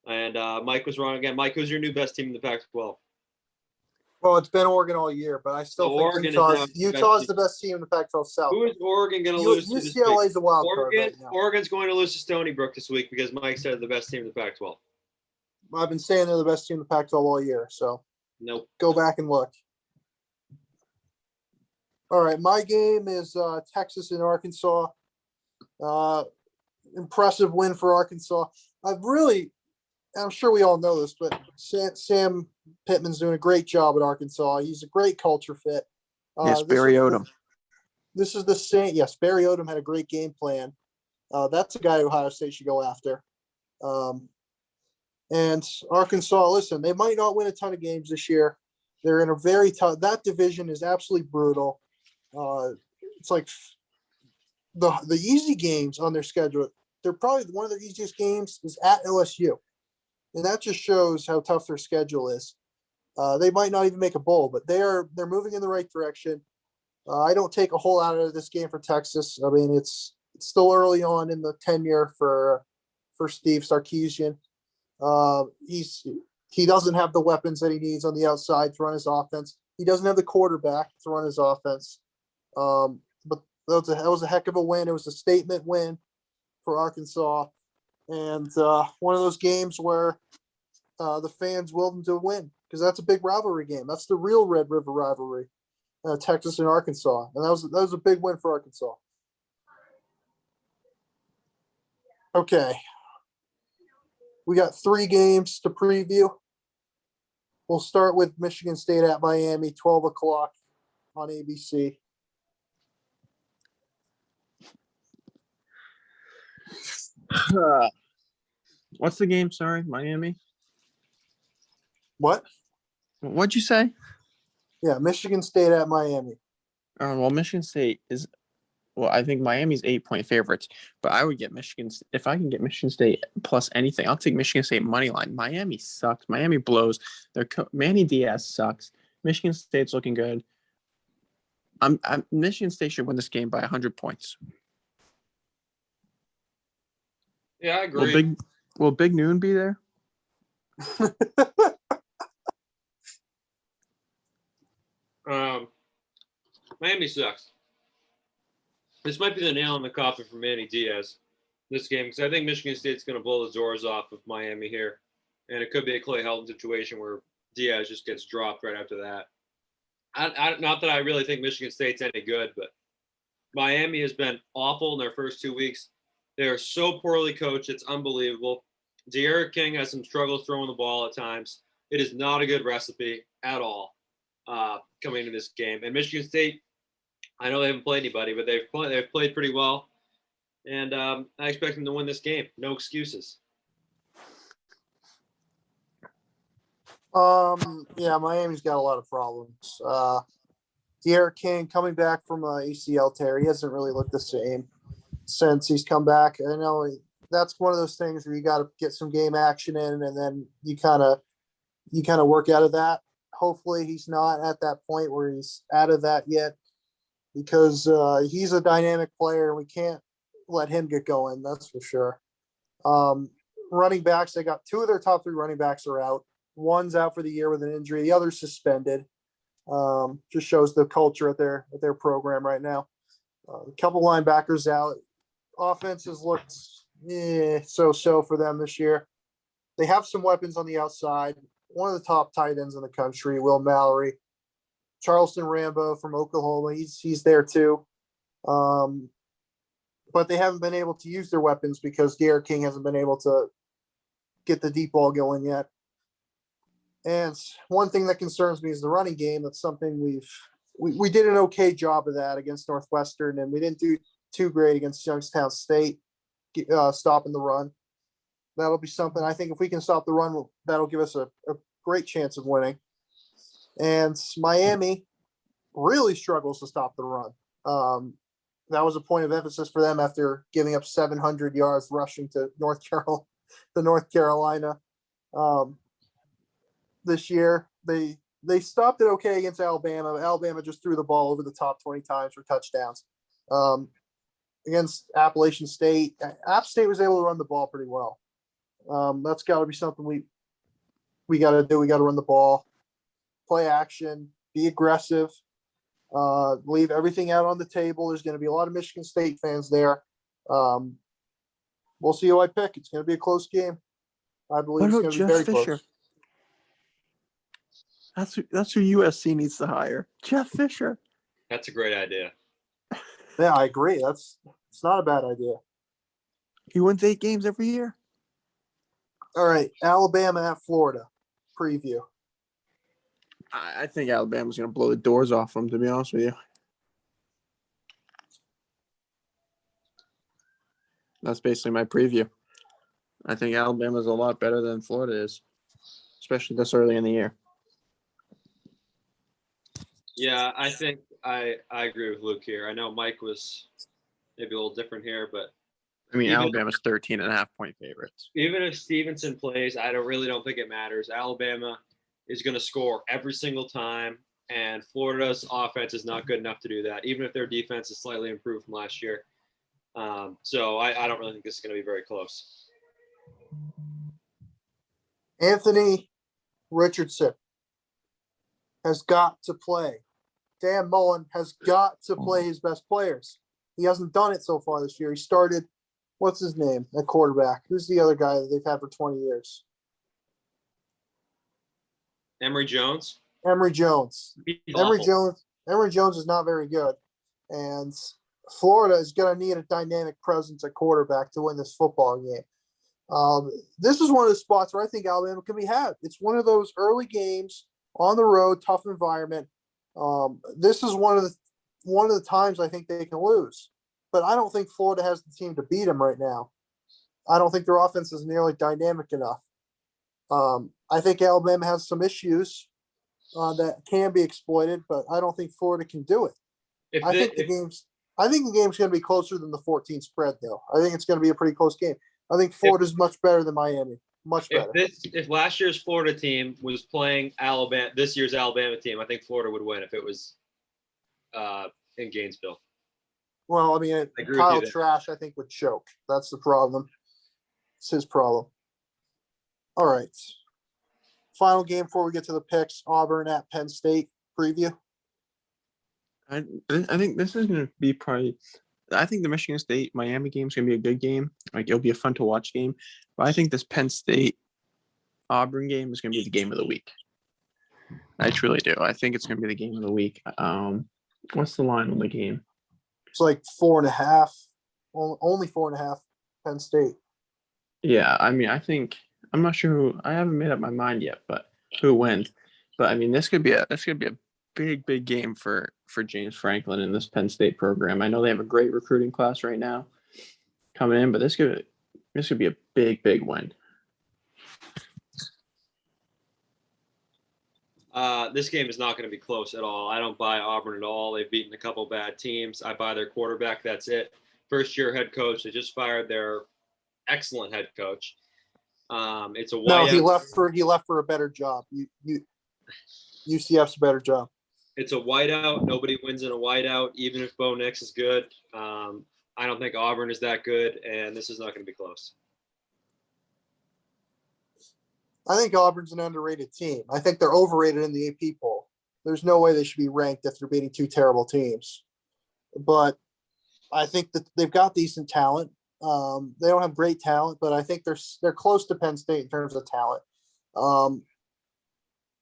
And Mike was wrong again. Mike, who's your new best team in the Pac-12? Well, it's been Oregon all year, but I still think Utah's the best team in the Pac-12 South. Who is Oregon going to lose to this week? UCLA's a wild card right now. Oregon's going to lose to Stony Brook this week because Mike said the best team in the Pac-12. I've been saying they're the best team in the Pac-12 all year, so nope. Go back and look. All right, my game is Texas and Arkansas. Impressive win for Arkansas. I'm sure we all know this, but Sam Pittman's doing a great job at Arkansas. He's a great culture fit. Yes, Barry Odom. This is the same. Yes, Barry Odom had a great game plan. That's a guy Ohio State should go after. And Arkansas, listen, they might not win a ton of games this year. They're in a very tough – that division is absolutely brutal. It's like the easy games on their schedule. They're probably one of their easiest games is at LSU. And that just shows how tough their schedule is. They might not even make a bowl, but they're moving in the right direction. I don't take a whole lot out of this game for Texas. I mean, it's still early on in the tenure for Steve Sarkisian. He doesn't have the weapons that he needs on the outside to run his offense. He doesn't have the quarterback to run his offense. But that was a heck of a win. It was a statement win for Arkansas, and one of those games where the fans willed them to win because that's a big rivalry game. That's the real Red River rivalry, Texas and Arkansas, and that was a big win for Arkansas. Okay, we got 3 games to preview. We'll start with Michigan State at Miami, 12 o'clock on ABC. What's the game? Sorry, Miami. What? What'd you say? Yeah, Michigan State at Miami. Well, Michigan State is. Well, I think Miami's 8-point favorites, but I would get Michigan if I can get Michigan State plus anything. I'll take Michigan State money line. Miami sucks. Miami blows. Manny Diaz sucks. Michigan State's looking good. Michigan State should win this game by 100 points. Yeah, I agree. Will Big Noon be there? Miami sucks. This might be the nail in the coffin for Manny Diaz this game because I think Michigan State's going to blow the doors off of Miami here, and it could be a Clay Helton situation where Diaz just gets dropped right after that. Not that I really think Michigan State's any good, but Miami has been awful in their first 2 weeks. They are so poorly coached; it's unbelievable. De'Ara King has some struggles throwing the ball at times. It is not a good recipe at all coming into this game. And Michigan State, I know they haven't played anybody, but they've played pretty well, and I expect them to win this game. No excuses. Yeah, Miami's got a lot of problems. De'Ara King coming back from ACL tear, he hasn't really looked the same since he's come back. I know that's one of those things where you got to get some game action in, and then you kind of work out of that. Hopefully, he's not at that point where he's out of that yet, because he's a dynamic player and we can't let him get going. That's for sure. Running backs, they got 2 of their top 3 running backs are out. One's out for the year with an injury. The other's suspended. Just shows the culture at their program right now. A couple linebackers out. Offense has looked so for them this year. They have some weapons on the outside. One of the top tight ends in the country, Will Mallory. Charleston Rambo from Oklahoma, he's there too. But they haven't been able to use their weapons because De'Ara King hasn't been able to get the deep ball going yet. And one thing that concerns me is the running game. That's something we did an okay job of that against Northwestern, and we didn't do too great against Youngstown State, stopping the run. That'll be something. I think if we can stop the run, that'll give us a great chance of winning. And Miami really struggles to stop the run. That was a point of emphasis for them after giving up 700 yards rushing to North Carolina. This year, they stopped it okay against Alabama. Alabama just threw the ball over the top 20 times for touchdowns. Against Appalachian State, App State was able to run the ball pretty well. That's got to be something we got to do. We got to run the ball, play action, be aggressive, leave everything out on the table. There's going to be a lot of Michigan State fans there. We'll see who I pick. It's going to be a close game. I believe it's going to be very close. That's who USC needs to hire. Jeff Fisher. That's a great idea. Yeah, I agree. It's not a bad idea. He wins 8 games every year. All right, Alabama at Florida preview. I think Alabama's going to blow the doors off them, to be honest with you. That's basically my preview. I think Alabama's a lot better than Florida is, especially this early in the year. Yeah, I think I agree with Luke here. I know Mike was maybe a little different here, but I mean, Alabama's 13.5-point favorites. Even if Stevenson plays, I really don't think it matters. Alabama is going to score every single time, and Florida's offense is not good enough to do that, even if their defense is slightly improved from last year. So I don't really think this is going to be very close. Anthony Richardson has got to play. Dan Mullen has got to play his best players. He hasn't done it so far this year. He started, what's his name at quarterback? Who's the other guy that they've had for 20 years? Emory Jones. Emory Jones. He's Emory awful. Jones is not very good. And Florida is going to need a dynamic presence at quarterback to win this football game. This is one of the spots where I think Alabama can be had. It's one of those early games on the road, tough environment. This is one of the times I think they can lose. But I don't think Florida has the team to beat them right now. I don't think their offense is nearly dynamic enough. I think Alabama has some issues that can be exploited, but I don't think Florida can do it. I think the game's going to be closer than the 14 spread, though. I think it's going to be a pretty close game. I think Florida's much better than Miami. Much better. If last year's Florida team was playing Alabama, this year's Alabama team, I think Florida would win if it was in Gainesville. Well, I mean, Kyle Trash, I think, would choke. That's the problem. It's his problem. All right. Final game before we get to the picks, Auburn at Penn State preview. I think this is going to be probably – I think the Michigan State-Miami game is going to be a good game. Like, it'll be a fun-to-watch game. But I think this Penn State-Auburn game is going to be the game of the week. I truly do. I think it's going to be the game of the week. What's the line on the game? It's like 4.5. Only 4.5 Penn State. Yeah, I mean, I'm not sure who – I haven't made up my mind yet, but who wins. But, I mean, this could be a big game for James Franklin and this Penn State program. I know they have a great recruiting class right now coming in, but this could be a big win. This game is not going to be close at all. I don't buy Auburn at all. They've beaten a couple bad teams. I buy their quarterback. That's it. First-year head coach. They just fired their excellent head coach. It's a whiteout. No, he left for a better job. UCF's a better job. It's a whiteout. Nobody wins in a whiteout, even if Bo Nix is good. I don't think Auburn is that good, and this is not going to be close. I think Auburn's an underrated team. I think they're overrated in the AP poll. There's no way they should be ranked if they're beating two terrible teams. But I think that they've got decent talent. They don't have great talent, but I think they're close to Penn State in terms of talent.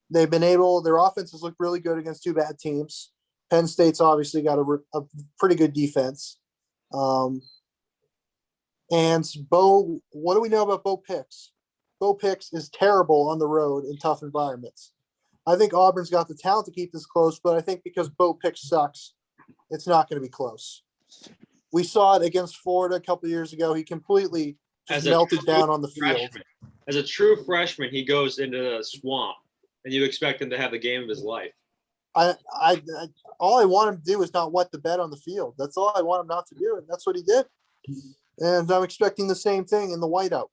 Their offenses look really good against two bad teams. Penn State's obviously got a pretty good defense. And Bo, what do we know about Bo Picks? Bo Picks is terrible on the road in tough environments. I think Auburn's got the talent to keep this close, but I think because Bo Picks sucks, it's not going to be close. We saw it against Florida a couple of years ago. He completely just melted down on the field. As a true freshman, he goes into the swamp, and you expect him to have the game of his life. All I want him to do is not wet the bed on the field. That's all I want him not to do, and that's what he did. And I'm expecting the same thing in the whiteout.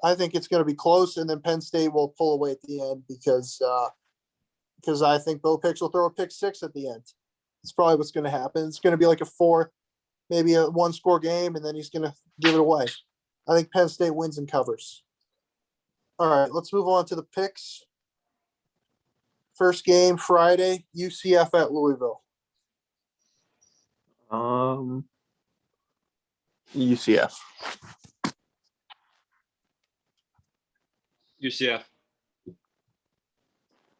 I think it's going to be close, and then Penn State will pull away at the end because I think Bo Picks will throw a pick six at the end. It's probably what's going to happen. It's going to be like maybe a one-score game, and then he's going to give it away. I think Penn State wins and covers. All right, let's move on to the picks. First game Friday, UCF at Louisville. UCF. UCF.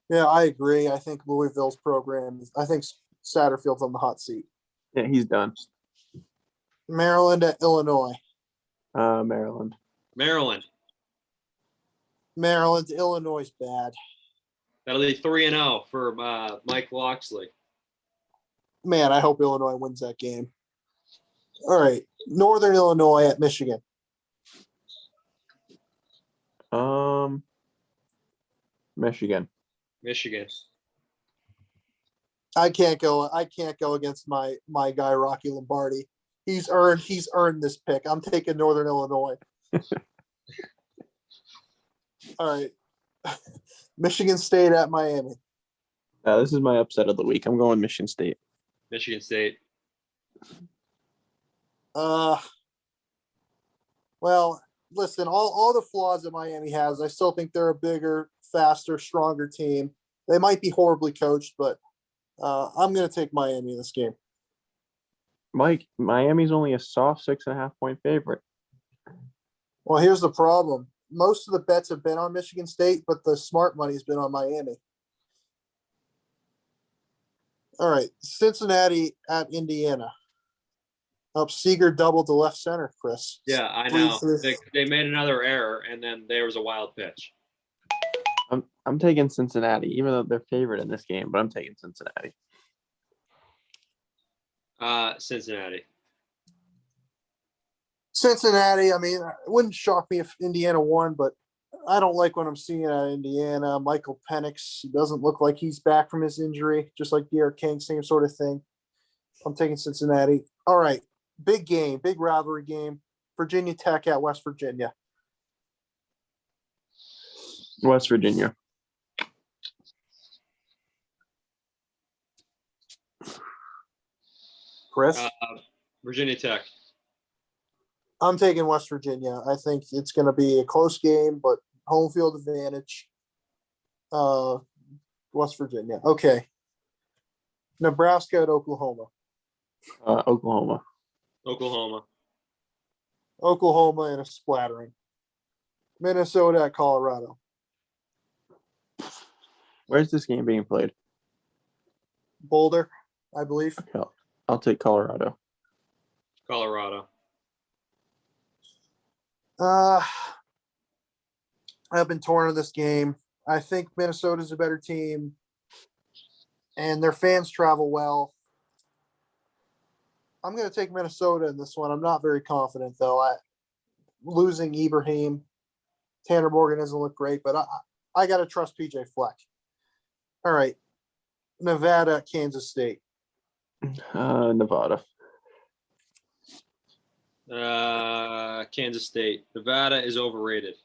Yeah, I agree. I think Louisville's program. I think Satterfield's on the hot seat. Yeah, he's done. Maryland at Illinois. Maryland. Illinois is bad. That'll be 3-0 for Mike Loxley. Man, I hope Illinois wins that game. All right, Northern Illinois at Michigan. Michigan. I can't go against my guy Rocky Lombardi. He's earned this pick. I'm taking Northern Illinois. All right. Michigan State at Miami. This is my upset of the week. I'm going Michigan State. Michigan State. Well, listen, all the flaws that Miami has, I still think they're a bigger, faster, stronger team. They might be horribly coached, but I'm going to take Miami in this game. Mike, Miami's only a soft 6.5-point favorite. Well, here's the problem. Most of the bets have been on Michigan State, but the smart money's been on Miami. All right, Cincinnati at Indiana. Up Seeger doubled to left center, Chris. Yeah, I know. They made another error, and then there was a wild pitch. I'm taking Cincinnati, even though they're favorite in this game, but I'm taking Cincinnati. Cincinnati. Cincinnati, I mean, it wouldn't shock me if Indiana won, but I don't like what I'm seeing out of Indiana. Michael Penix, he doesn't look like he's back from his injury, just like Derek King, same sort of thing. I'm taking Cincinnati. All right, big game, big rivalry game. Virginia Tech at West Virginia. West Virginia. Chris? Virginia Tech. I'm taking West Virginia. I think it's going to be a close game, but home field advantage. West Virginia. Okay. Nebraska at Oklahoma. Oklahoma. Oklahoma. Oklahoma in a splattering. Minnesota at Colorado. Where's this game being played? Boulder, I believe. I'll take Colorado. Colorado. I've been torn on this game. I think Minnesota's a better team, and their fans travel well. I'm going to take Minnesota in this one. I'm not very confident, though. Losing Ibrahim, Tanner Morgan doesn't look great, but I got to trust PJ Fleck. All right. Nevada, Kansas State. Nevada. Kansas State. Nevada is overrated.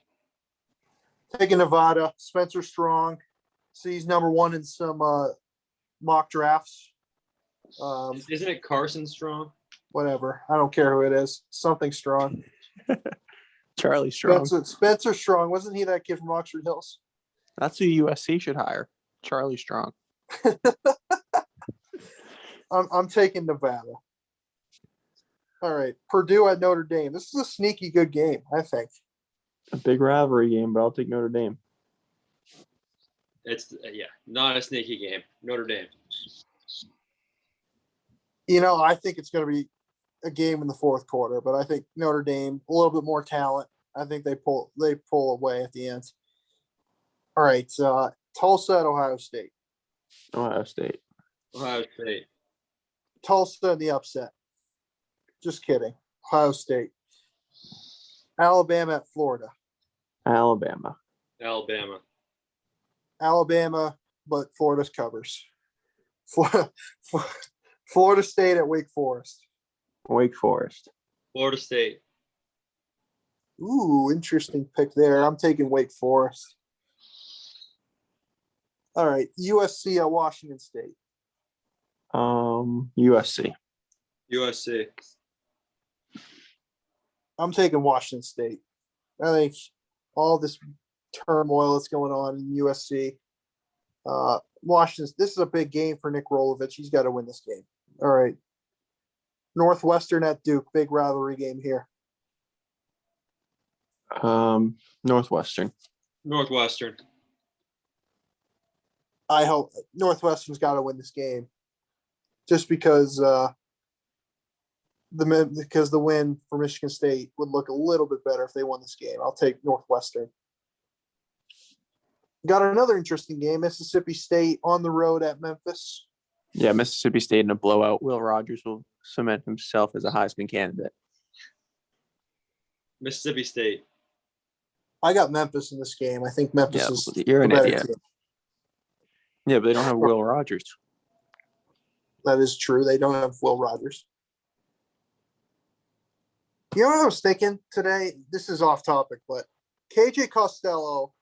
Taking Nevada. Spencer Strong. He's number one in some mock drafts. Isn't it Carson Strong? Whatever. I don't care who it is. Something Strong. Charlie Strong. Spencer Strong. Wasn't he that kid from Oxford Hills? That's who USC should hire. Charlie Strong. I'm taking Nevada. All right. Purdue at Notre Dame. This is a sneaky good game, I think. A big rivalry game, but I'll take Notre Dame. It's not a sneaky game. Notre Dame. I think it's going to be a game in the fourth quarter, but I think Notre Dame, a little bit more talent. I think they pull away at the end. All right. Tulsa at Ohio State. Ohio State. Ohio State. Tulsa in the upset. Just kidding. Ohio State. Alabama at Florida. Alabama. Alabama. Alabama, but Florida's covers. Florida State at Wake Forest. Wake Forest. Florida State. Ooh, interesting pick there. I'm taking Wake Forest. All right, USC at Washington State. USC. USC. I'm taking Washington State. I think all this turmoil that's going on in USC. Washington, this is a big game for Nick Rolovich. He's got to win this game. All right. Northwestern at Duke. Big rivalry game here. Northwestern. Northwestern. I hope Northwestern's got to win this game. Just because the win for Michigan State would look a little bit better if they won this game. I'll take Northwestern. Got another interesting game, Mississippi State on the road at Memphis. Yeah, Mississippi State in a blowout. Will Rogers will cement himself as a Heisman candidate. Mississippi State. I got Memphis in this game. I think Memphis is you're an better idiot. team. Yeah, but they don't have Will Rogers. That is true. They don't have Will Rogers. You know what I was thinking today? This is off topic, but KJ Costello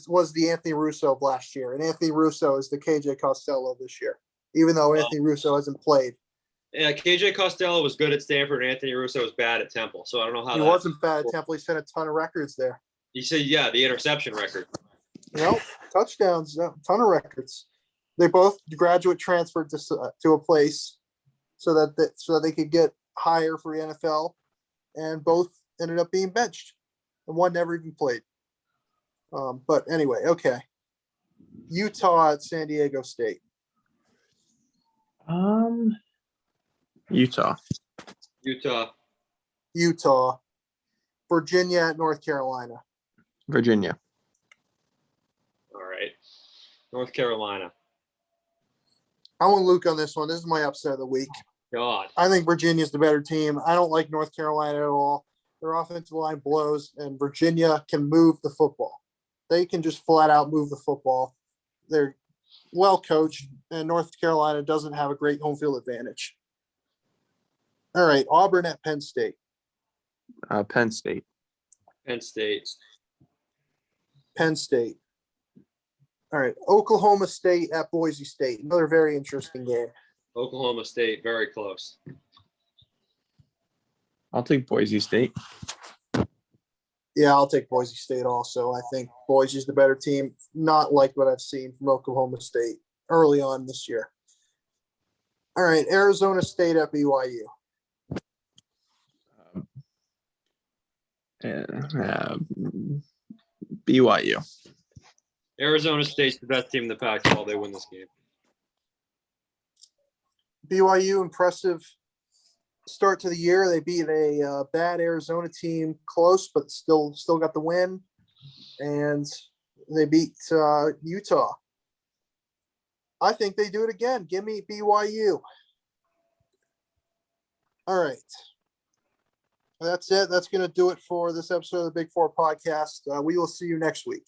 was the Anthony Russo of last year, and Anthony Russo is the KJ Costello this year, even though Anthony Russo hasn't played. Yeah, KJ Costello was good at Stanford, and Anthony Russo was bad at Temple. So I don't know how He wasn't bad at Temple. He set a ton of records there. You said, the interception record. Touchdowns, a ton of records. They both graduate transferred to a place. so that they could get higher for the NFL, and both ended up being benched, and one never even played. But anyway, okay. Utah at San Diego State. Utah. Utah. Virginia at North Carolina. Virginia. All right. North Carolina. I want Luke on this one. This is my upset of the week. God. I think Virginia's the better team. I don't like North Carolina at all. Their offensive line blows, and Virginia can move the football. They can just flat out move the football. They're well coached, and North Carolina doesn't have a great home field advantage. All right, Auburn at Penn State. Penn State. Penn State. Penn State. All right, Oklahoma State at Boise State. Another very interesting game. Oklahoma State, very close. I'll take Boise State. Yeah, I'll take Boise State also. I think Boise's the better team. Not like what I've seen from Oklahoma State early on this year. All right, Arizona State at BYU. BYU. Arizona State's the best team in the Pac-12. They win this game. BYU, impressive start to the year. They beat a bad Arizona team close, but still got the win. And they beat Utah. I think they do it again. Give me BYU. All right. That's it. That's going to do it for this episode of the Big Four podcast. We will see you next week.